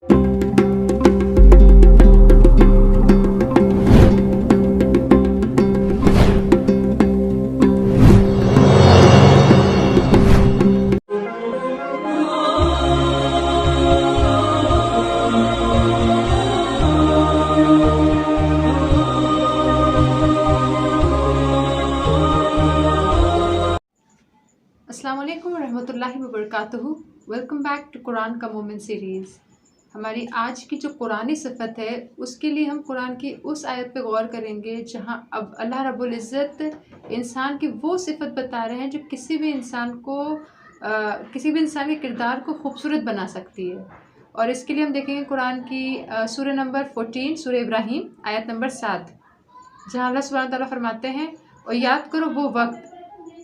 अस्सलाम वालेकुम रहमतुल्लाहि व बरकातुहू। वेलकम बैक टू कुरान का मोमेंट सीरीज़। हमारी आज की जो कुरानी सिफत है उसके लिए हम कुरान की उस आयत पे गौर करेंगे जहाँ अब अल्लाह रब्बुल इज़्ज़त इंसान की वो सिफत बता रहे हैं जो किसी भी इंसान के किरदार को खूबसूरत बना सकती है। और इसके लिए हम देखेंगे कुरान की सूरह नंबर 14 सूरह इब्राहीम आयत नंबर 7, जहाँ अल्लाह सुब्हानहू तआला फरमाते हैं, और याद करो वो वक्त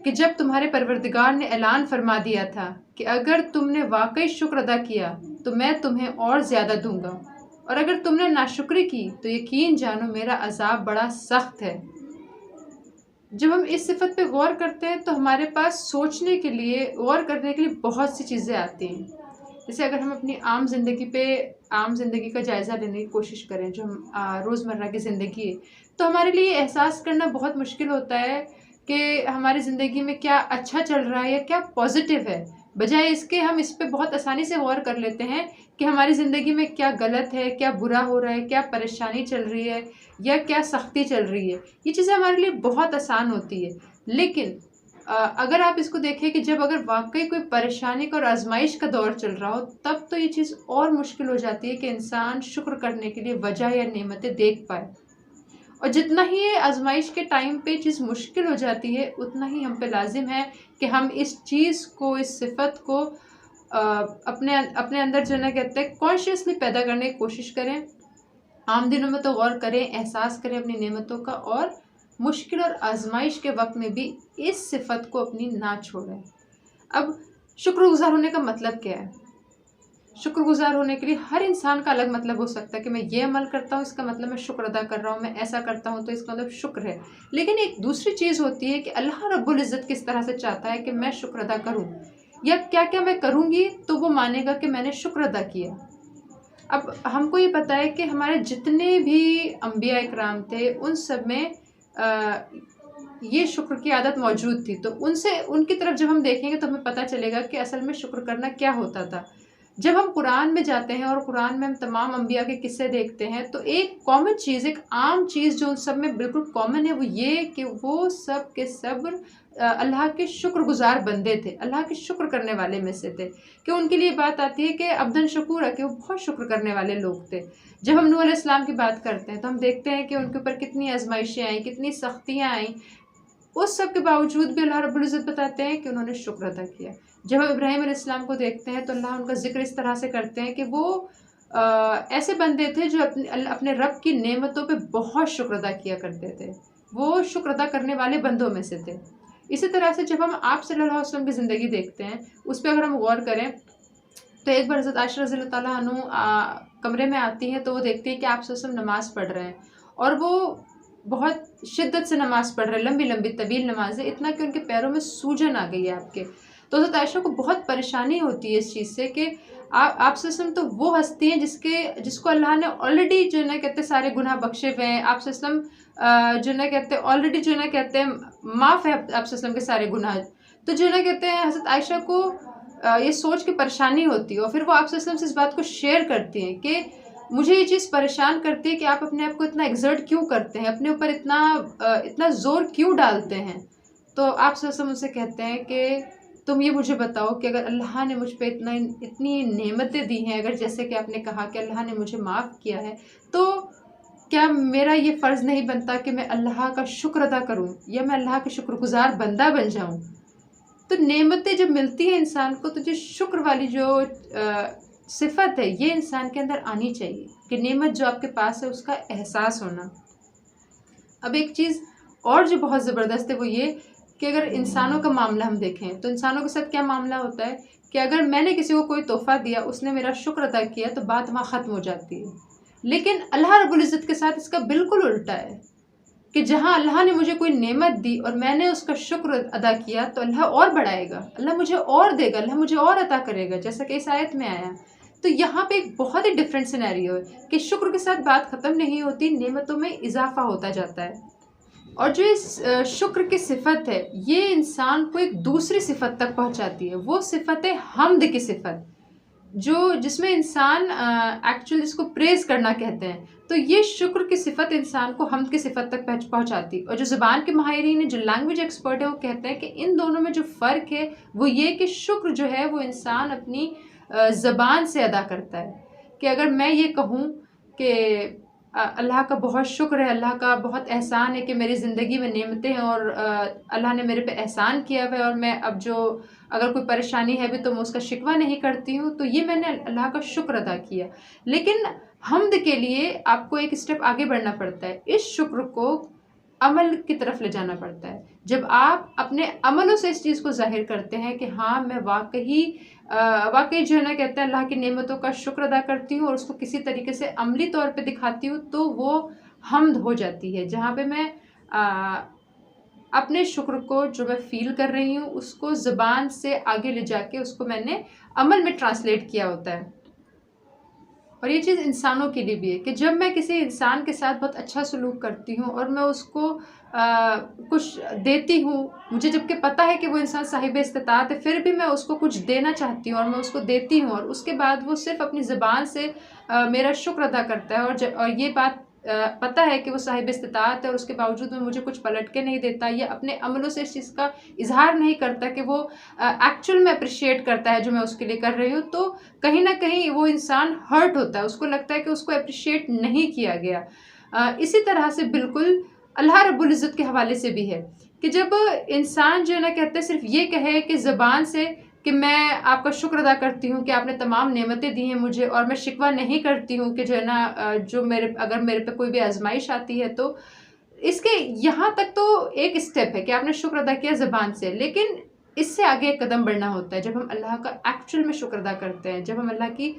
कि जब तुम्हारे परवरदिगार ने ऐलान फरमा दिया था कि अगर तुमने वाकई शुक्र अदा किया तो मैं तुम्हें और ज़्यादा दूंगा, और अगर तुमने नाशुक्री की तो यकीन जानो मेरा अजाब बड़ा सख्त है। जब हम इस सिफत पे गौर करते हैं तो हमारे पास सोचने के लिए, गौर करने के लिए बहुत सी चीज़ें आती हैं। जैसे अगर हम अपनी आम ज़िंदगी का जायज़ा लेने की कोशिश करें, जो हम रोज़मर्रा की ज़िंदगी है, तो हमारे लिए एहसास करना बहुत मुश्किल होता है कि हमारी ज़िंदगी में क्या अच्छा चल रहा है या क्या पॉजिटिव है। बजाय इसके हम इस पे बहुत आसानी से गौर कर लेते हैं कि हमारी ज़िंदगी में क्या गलत है, क्या बुरा हो रहा है, क्या परेशानी चल रही है या क्या सख्ती चल रही है। ये चीज़ें हमारे लिए बहुत आसान होती है। लेकिन अगर आप इसको देखें कि जब अगर वाकई कोई परेशानी का और आजमाइश का दौर चल रहा हो, तब तो ये चीज़ और मुश्किल हो जाती है कि इंसान शुक्र करने के लिए वजह या नेमतें देख पाए। और जितना ही ये आजमाइश के टाइम पे चीज़ मुश्किल हो जाती है, उतना ही हम पे लाजिम है कि हम इस चीज़ को, इस सिफत को अपने अंदर जो ना कहते हैं कॉन्शियसली पैदा करने की कोशिश करें। आम दिनों में तो गौर करें, एहसास करें अपनी नेमतों का, और मुश्किल और आजमाइश के वक्त में भी इस सिफत को अपनी ना छोड़ें। अब शुक्रगुजार होने का मतलब क्या है? शुक्रगुजार होने के लिए हर इंसान का अलग मतलब हो सकता है कि मैं ये अमल करता हूँ इसका मतलब मैं शुक्र अदा कर रहा हूँ, मैं ऐसा करता हूँ तो इसका मतलब शुक्र है। लेकिन एक दूसरी चीज़ होती है कि अल्लाह रब्बुल इज़्ज़त किस तरह से चाहता है कि मैं शुक्र अदा करूँ, या क्या क्या मैं करूँगी तो वो मानेगा कि मैंने शुक्र अदा किया। अब हमको ये पता है कि हमारे जितने भी अंबिया इकराम थे उन सब में ये शुक्र की आदत मौजूद थी। तो उनकी तरफ जब हम देखेंगे तो हमें पता चलेगा कि असल में शुक्र करना क्या होता था। जब हम कुरान में जाते हैं और कुरान में हम तमाम अंबिया के किस्से देखते हैं, तो एक कॉमन चीज़, एक आम चीज़ जो उन सब में बिल्कुल कॉमन है, वो ये कि वो सब के सब अल्लाह के शुक्रगुजार बंदे थे, अल्लाह के शुक्र करने वाले में से थे। कि उनके लिए बात आती है कि अब्दन शकूर है, कि वो बहुत शुक्र करने वाले लोग थे। जब हम नूह अलैहिस्सलाम की बात करते हैं तो हम देखते हैं कि उनके ऊपर कितनी आजमाइशें आई, कितनी सख्तियाँ आई। उस सब के बावजूद भी अल्लाह रब्बुल इज़्ज़त बताते हैं कि उन्होंने शुक्र अदा किया। जब हम इब्राहीम अलैहिस्सलाम को देखते हैं तो अल्लाह उनका ज़िक्र इस तरह से करते हैं कि वो ऐसे बंदे थे जो अपने रब की नेमतों पे बहुत शुक्र अदा किया करते थे। वो शुक्र अदा करने वाले बंदों में से थे। इसी तरह से जब हम आप सल्लल्लाहु अलैहि वसल्लम की ज़िंदगी देखते हैं, उस पर अगर हम गौर करें तो एक बार हज़रत आयशा रज़ियल्लाहु तआला अन्हा कमरे में आती हैं तो वो देखती है कि आप सल्लल्लाहु अलैहि वसल्लम नमाज़ पढ़ रहे हैं, और वो बहुत शिद्दत से नमाज़ पढ़ रहे हैं, लंबी लंबी तवील नमाज़ें, इतना कि उनके पैरों में सूजन आ गई है आपके। तो हज़रत आयशा को बहुत परेशानी होती है इस चीज़ से कि आप सल्लल्लाहु अलैहि वसल्लम तो वो हस्ती हैं जिसको अल्लाह ने ऑलरेडी जो ना कहते सारे गुनाह बख्शे हुए हैं। आप सल्लल्लाहु अलैहि वसल्लम जो ना कहते ऑलरेडी जो ना कहते हैं माफ़ है आप सल्लल्लाहु अलैहि वसल्लम के सारे गुनाह। तो जो ना कहते हैं हज़रत आयशा को ये सोच के परेशानी होती है, और फिर वो आप सल्लल्लाहु अलैहि वसल्लम से इस बात को शेयर करती हैं कि मुझे ये चीज़ परेशान करती है कि आप अपने आप को इतना एक्सर्ट क्यों करते हैं, अपने ऊपर इतना ज़ोर क्यों डालते हैं। तो आप सल्लल्लाहु अलैहि वसल्लम उनसे कहते हैं कि तुम ये मुझे बताओ कि अगर अल्लाह ने मुझ पे इतनी नेमतें दी हैं, अगर जैसे कि आपने कहा कि अल्लाह ने मुझे माफ़ किया है, तो क्या मेरा ये फ़र्ज़ नहीं बनता कि मैं अल्लाह का शुक्र अदा करूँ या मैं अल्लाह के शुक्रगुज़ार बंदा बन जाऊँ। तो नेमतें जब मिलती हैं इंसान को, तो जो शुक्र वाली जो सिफत है ये इंसान के अंदर आनी चाहिए कि नेमत जो आपके पास है उसका एहसास होना। अब एक चीज़ और जो बहुत ज़बरदस्त है वो ये कि अगर इंसानों का मामला हम देखें तो इंसानों के साथ क्या मामला होता है कि अगर मैंने किसी को कोई तोहफ़ा दिया, उसने मेरा शुक्र अदा किया, तो बात वहाँ ख़त्म हो जाती है। लेकिन अल्लाह रब्बुल इज़्ज़त के साथ इसका बिल्कुल उल्टा है कि जहाँ अल्लाह ने मुझे कोई नेमत दी और मैंने उसका शुक्र अदा किया, तो अल्लाह और बढ़ाएगा, अल्लाह मुझे और देगा, अल्लाह मुझे और अता करेगा। जैसा कि इस आयत में आया तो यहाँ पे एक बहुत ही डिफरेंट सिनेरियो है कि शुक्र के साथ बात ख़त्म नहीं होती, नेमतों में इजाफा होता जाता है। और जो इस शुक्र की सिफत है, ये इंसान को एक दूसरी सिफत तक पहुँचाती है। वो सिफत है हम्द की सिफत, जो जिसमें इंसान एक्चुअली जिसको प्रेज़ करना कहते हैं। तो ये शुक्र की सिफत इंसान को हम्द की सिफत तक पहुँचाती है। और जो ज़ुबान के माहिरीन हैं, जो लैंग्वेज एक्सपर्ट है, वो कहते हैं कि इन दोनों में जो फ़र्क है वो ये कि शुक्र जो है वो इंसान अपनी ज़बान से अदा करता है। कि अगर मैं ये कहूँ कि अल्लाह का बहुत शुक्र है, अल्लाह का बहुत एहसान है कि मेरी ज़िंदगी में नेमतें हैं और अल्लाह ने मेरे पे एहसान किया हुआ है, और मैं अब जो अगर कोई परेशानी है भी तो मैं उसका शिकवा नहीं करती हूँ, तो ये मैंने अल्लाह का शुक्र अदा किया। लेकिन हम्द के लिए आपको एक स्टेप आगे बढ़ना पड़ता है। इस शुक्र को अमल की तरफ ले जाना पड़ता है। जब आप अपने अमलों से इस चीज़ को ज़ाहिर करते हैं कि हाँ, मैं वाकई जो है ना कहते हैं अल्लाह की नेमतों का शुक्र अदा करती हूँ और उसको किसी तरीके से अमली तौर पे दिखाती हूँ, तो वो हम्द हो जाती है। जहाँ पे मैं अपने शुक्र को जो मैं फ़ील कर रही हूँ उसको ज़ुबान से आगे ले जाके उसको मैंने अमल में ट्रांसलेट किया होता है। और ये चीज़ इंसानों के लिए भी है कि जब मैं किसी इंसान के साथ बहुत अच्छा सलूक करती हूँ और मैं उसको कुछ देती हूँ, मुझे जबकि पता है कि वो इंसान साहिब इस्तिताअत है, फिर भी मैं उसको कुछ देना चाहती हूँ और मैं उसको देती हूँ, और उसके बाद वो सिर्फ़ अपनी ज़बान से मेरा शुक्र अदा करता है, और ये बात पता है कि वो साहिब इस्तिताअत है, और उसके बावजूद में मुझे कुछ पलट के नहीं देता या अपने अमलों से इस चीज़ का इजहार नहीं करता कि वो एक्चुअल में अप्रिशिएट करता है जो मैं उसके लिए कर रही हूँ, तो कहीं ना कहीं वो इंसान हर्ट होता है। उसको लगता है कि उसको अप्रिशिएट नहीं किया गया। इसी तरह से बिल्कुल अल्लाह रब्बुल इज़्ज़त के हवाले से भी है कि जब इंसान जो है ना कहते हैं सिर्फ ये कहे कि ज़बान से कि मैं आपका शुक्र अदा करती हूँ कि आपने तमाम नेमतें दी हैं मुझे, और मैं शिकवा नहीं करती हूँ कि जो है ना जो अगर मेरे पे कोई भी आजमाइश आती है, तो इसके यहाँ तक तो एक स्टेप है कि आपने शुक्र अदा किया ज़बान से, लेकिन इससे आगे एक कदम बढ़ना होता है जब हम अल्लाह का एक्चुअल में शुक्र अदा करते हैं, जब हम अल्लाह की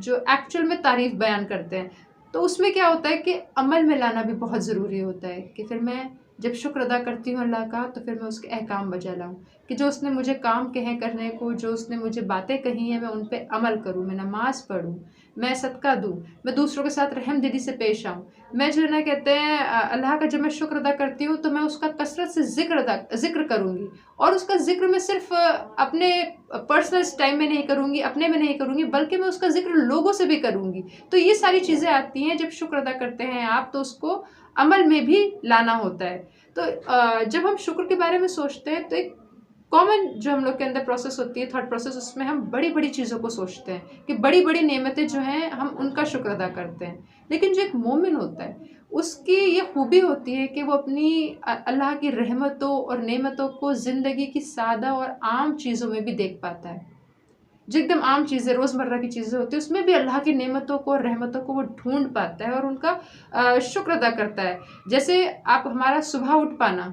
जो एक्चुअल में तारीफ़ बयान करते हैं। तो उसमें क्या होता है कि अमल में लाना भी बहुत ज़रूरी होता है कि फिर मैं जब शुक्र अदा करती हूँ अल्लाह का, तो फिर मैं उसके अहकाम बजा लाऊँ कि जो उसने मुझे काम कहे करने को, जो उसने मुझे बातें कही हैं, मैं उन पे अमल करूँ, मैं नमाज़ पढ़ूँ, मैं सदका दूँ, मैं दूसरों के साथ रहम दिली से पेश आऊँ। मैं जो है ना कहते हैं अल्लाह का जब मैं शुक्र अदा करती हूँ तो मैं उसका कसरत से ज़िक्र करूँगी, और उसका ज़िक्र मैं सिर्फ अपने पर्सनल टाइम में नहीं करूँगी, अपने में नहीं करूँगी, बल्कि मैं उसका ज़िक्र लोगों से भी करूँगी। तो ये सारी चीज़ें आती हैं जब शुक्र अदा करते हैं आप, तो उसको अमल में भी लाना होता है। तो जब हम शुक्र के बारे में सोचते हैं तो एक कॉमन जो हम लोग के अंदर प्रोसेस होती है, थॉट प्रोसेस, उसमें हम बड़ी बड़ी चीज़ों को सोचते हैं कि बड़ी बड़ी नेमतें जो हैं हम उनका शुक्र अदा करते हैं। लेकिन जो एक मोमिन होता है उसकी ये खूबी होती है कि वो अपनी अल्लाह की रहमतों और नेमतों को ज़िंदगी की सादा और आम चीज़ों में भी देख पाता है। जो एकदम आम चीज़ें, रोज़मर्रा की चीज़ें होती हैं, उसमें भी अल्लाह की नेमतों को और रहमतों को वो ढूंढ पाता है और उनका शुक्र अदा करता है। जैसे आप हमारा सुबह उठ पाना,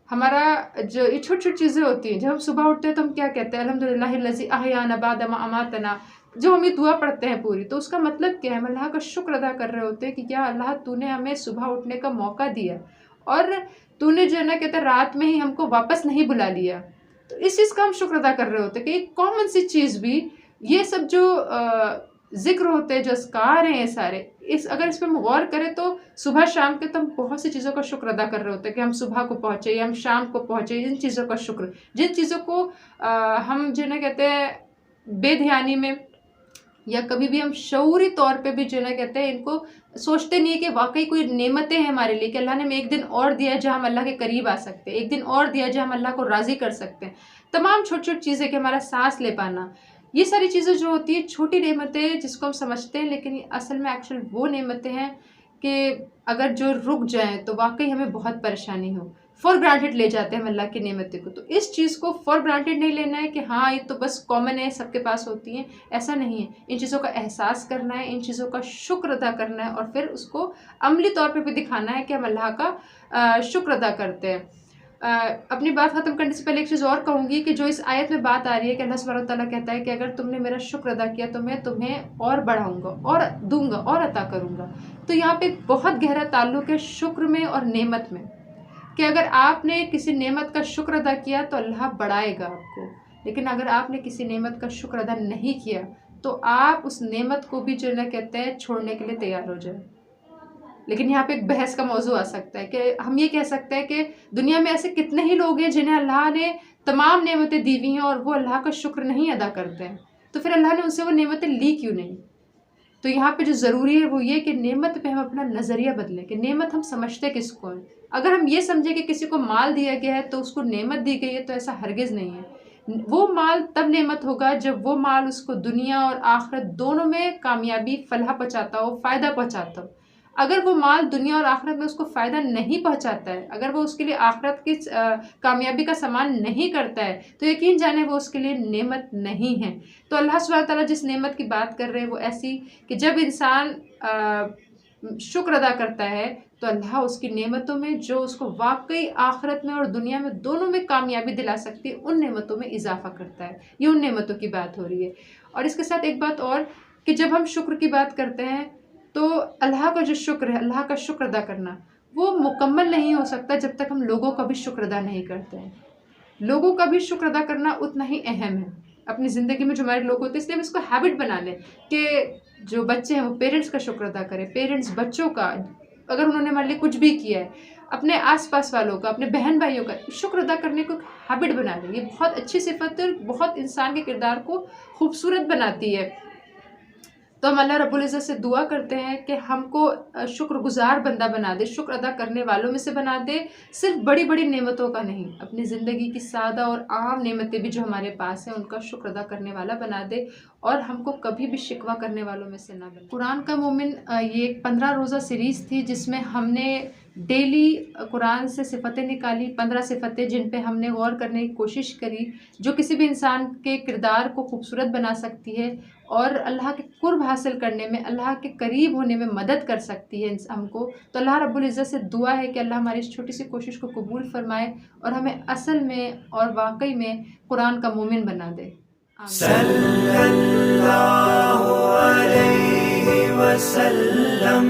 हमारा जो ये छोटी-छोटी चीज़ें होती हैं, जब हम सुबह उठते हैं तो हम क्या कहते हैं, अल्हम्दुलिल्लाहिल्लज़ी अहयाना बाद मा अमातना, जो हम ये दुआ पढ़ते हैं पूरी, तो उसका मतलब क्या है? हम अल्लाह का शुक्र अदा कर रहे होते हैं कि या अल्लाह तूने हमें सुबह उठने का मौका दिया, और तूने जो है ना कहते हैं रात में ही हमको वापस नहीं बुला लिया। तो इस चीज़ का हम शुक्र अदा कर रहे होते हैं कि एक कॉमन सी चीज़ भी, ये सब जो ज़िक्र होते हैं, जो अज़कार हैं ये सारे, अगर इस पे हम गौर करें तो सुबह शाम के तो हम बहुत सी चीज़ों का शुक्र अदा कर रहे होते हैं कि हम सुबह को पहुँचे या हम शाम को पहुँचे। इन चीज़ों का शुक्र, जिन चीज़ों को हम जो है ना कहते हैं बेध्यानी में या कभी भी हम शऊरी तौर पे भी जो है ना कहते हैं इनको सोचते नहीं है कि वाकई कोई नेमतें हैं हमारे लिए, कि अल्लाह ने हमें एक दिन और दिया है जहाँ हम अल्लाह के करीब आ सकते हैं, एक दिन और दिया है जहाँ हम अल्लाह को राज़ी कर सकते हैं। तमाम छोटी छोटी चीज़ें कि हमारा सांस ले पाना, ये सारी चीज़ें जो होती है छोटी नेमतें जिसको हम समझते हैं, लेकिन असल में एक्चुअल वो नेमतें हैं कि अगर जो रुक जाएँ तो वाकई हमें बहुत परेशानी हो। फॉर ग्रांटेड ले जाते हैं हम अल्लाह की नेमतें को। तो इस चीज़ को फॉर ग्रांटेड नहीं लेना है कि हाँ ये तो बस कॉमन है, सबके पास होती हैं, ऐसा नहीं है। इन चीज़ों का एहसास करना है, इन चीज़ों का शुक्र अदा करना है, और फिर उसको अमली तौर पे भी दिखाना है कि हम अल्लाह का शुक्र अदा करते हैं। अपनी बात ख़त्म करने से पहले एक चीज़ और कहूँगी कि जो इस आयत में बात आ रही है कि अल्लाह सुब्हानहू व तआला कहता है कि अगर तुमने मेरा शुक्र अदा किया तो मैं तुम्हें और बढ़ाऊँगा और दूँगा और अता करूँगा। तो यहाँ पे एक बहुत गहरा ताल्लुक़ है शुक्र में और नेमत में, कि अगर आपने किसी नेमत का शुक्र अदा किया तो अल्लाह बढ़ाएगा आपको, लेकिन अगर आपने किसी नेमत का शुक्र अदा नहीं किया तो आप उस नेमत को भी जो ना कहते हैं छोड़ने के लिए तैयार हो जाए। लेकिन यहाँ पे एक बहस का मौजू आ सकता है कि हम ये कह सकते हैं कि दुनिया में ऐसे कितने ही लोग हैं जिन्हें अल्लाह ने तमाम नेमतें दी हुई हैं और वो अल्लाह का शुक्र नहीं अदा करते हैं, तो फिर अल्लाह ने उनसे वो नेमतें ली क्यों नहीं। तो यहाँ पे जो ज़रूरी है वो ये कि नेमत पे हम अपना नज़रिया बदलें कि नेमत हम समझते किसको है। अगर हम ये समझें कि किसी को माल दिया गया है तो उसको नेमत दी गई है, तो ऐसा हरगिज़ नहीं है। वो माल तब नेमत होगा जब वो माल उसको दुनिया और आखिरत दोनों में कामयाबी फलाह पहुँचाता हो, फ़ायदा पहुँचाता हो। अगर वो माल दुनिया और आखिरत में उसको फ़ायदा नहीं पहुंचाता है, अगर वो उसके लिए आखिरत की कामयाबी का सामान नहीं करता है, तो यकीन जाने वो उसके लिए नेमत नहीं है। तो अल्लाह सुब्हानहू तआला जिस नेमत की बात कर रहे हैं वो ऐसी कि जब इंसान शुक्र अदा करता है तो अल्लाह उसकी नेमतों में जो उसको वाकई आखिरत में और दुनिया में दोनों में कामयाबी दिला सकती है, उन नेमतों में इजाफा करता है। ये उन नेमतों की बात हो रही है। और इसके साथ एक बात और कि जब हम शुक्र की बात करते हैं तो अल्लाह का जो शुक्र है, अल्लाह का शुक्र अदा करना वो मुकम्मल नहीं हो सकता जब तक हम लोगों का भी शुक्र अदा नहीं करते हैं। लोगों का भी शुक्र अदा करना उतना ही अहम है। अपनी ज़िंदगी में जो हमारे लोग होते हैं, इसलिए हम इसको हैबिट बना लें कि जो बच्चे हैं वो पेरेंट्स का शुक्र अदा करें, पेरेंट्स बच्चों का, अगर उन्होंने हमारे लिए कुछ भी किया है, अपने आसपास वालों का, अपने बहन भाइयों का शुक्र अदा करने को हैबिट बना लें। ये बहुत अच्छी सिफत है और बहुत इंसान के किरदार को खूबसूरत बनाती है। तो हम अल्लाह रब्बुल इज़्ज़त से दुआ करते हैं कि हमको शुक्रगुज़ार बंदा बना दे, शुक्र अदा करने वालों में से बना दे, सिर्फ बड़ी बड़ी नेमतों का नहीं, अपनी ज़िंदगी की सादा और आम नेमतें भी जो हमारे पास हैं उनका शुक्र अदा करने वाला बना दे और हमको कभी भी शिकवा करने वालों में से ना बने। कुरान का मोमिन ये एक 15 रोज़ा सीरीज़ थी जिसमें हमने डेली कुरान से सिफ़तें निकाली, 15 सिफ़तें जिन पे हमने गौर करने की कोशिश करी, जो किसी भी इंसान के किरदार को खूबसूरत बना सकती है और अल्लाह के कुर्ब हासिल करने में, अल्लाह के करीब होने में मदद कर सकती है हमको। तो अल्लाह रब्बुल इज़्ज़त से दुआ है कि अल्लाह हमारी इस छोटी सी कोशिश को कबूल फ़रमाए और हमें असल में और वाकई में कुरान का मोमिन बना दे। सल्लल्लाहु अलैहि वसल्लम।